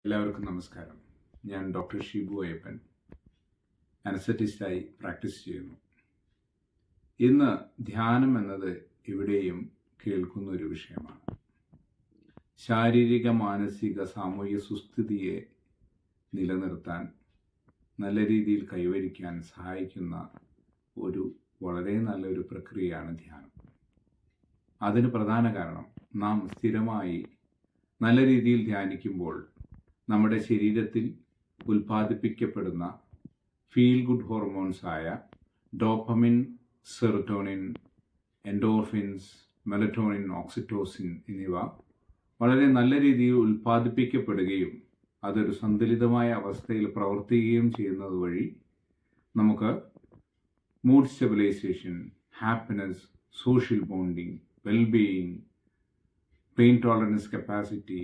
എല്ലാവർക്കും നമസ്കാരം. ഞാൻ ഡോക്ടർ ഷിബു അയ്യപ്പൻ, അനസ്തറ്റിസ്റ്റായി പ്രാക്ടീസ് ചെയ്യുന്നു. ഇന്ന് ധ്യാനം എന്നത് എവിടെയും കേൾക്കുന്ന ഒരു വിഷയമാണ്. ശാരീരിക, മാനസിക, സാമൂഹിക സുസ്ഥിതിയെ നിലനിർത്താൻ, നല്ല രീതിയിൽ കൈവരിക്കാൻ സഹായിക്കുന്ന വളരെ നല്ലൊരു പ്രക്രിയയാണ് ധ്യാനം. അതിന് പ്രധാന കാരണം, നാം സ്ഥിരമായി നല്ല രീതിയിൽ ധ്യാനിക്കുമ്പോൾ നമ്മുടെ ശരീരത്തിൽ ഉൽപ്പാദിപ്പിക്കപ്പെടുന്ന ഫീൽ ഗുഡ് ഹോർമോൺസ് ആയ dopamine, serotonin, endorphins, melatonin, oxytocin എന്നിവ വളരെ നല്ല രീതിയിൽ ഉൽപ്പാദിപ്പിക്കപ്പെടുകയും അതൊരു സന്തുലിതമായ അവസ്ഥയിൽ പ്രവർത്തിക്കുകയും ചെയ്യുന്നത് വഴി നമുക്ക് mood stabilisation, happiness, social bonding, wellbeing, pain tolerance capacity,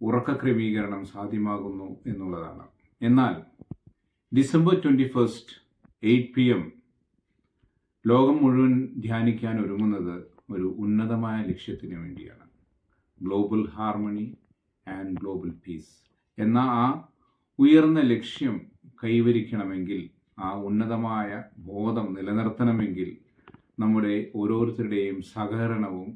ഉറക്ക ക്രമീകരണം സാധ്യമാകുന്നു എന്നുള്ളതാണ്. എന്നാൽ ഡിസംബർ 21 8 PM ലോകം മുഴുവൻ ധ്യാനിക്കാൻ ഒരുങ്ങുന്നത് ഒരു ഉന്നതമായ ലക്ഷ്യത്തിന് വേണ്ടിയാണ്. Global harmony and global piece എന്ന ആ ഉയർന്ന ലക്ഷ്യം കൈവരിക്കണമെങ്കിൽ, ആ ഉന്നതമായ ബോധം നിലനിർത്തണമെങ്കിൽ നമ്മുടെ ഓരോരുത്തരുടെയും സഹകരണവും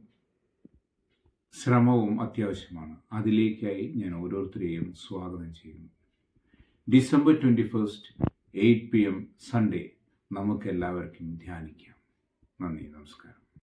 ശ്രമവും അത്യാവശ്യമാണ്. അതിലേക്കായി ഞാൻ ഓരോരുത്തരെയും സ്വാഗതം ചെയ്യുന്നു. ഡിസംബർ 21 8 PM സൺഡേ നമുക്കെല്ലാവർക്കും ധ്യാനിക്കാം. നന്ദി, നമസ്കാരം.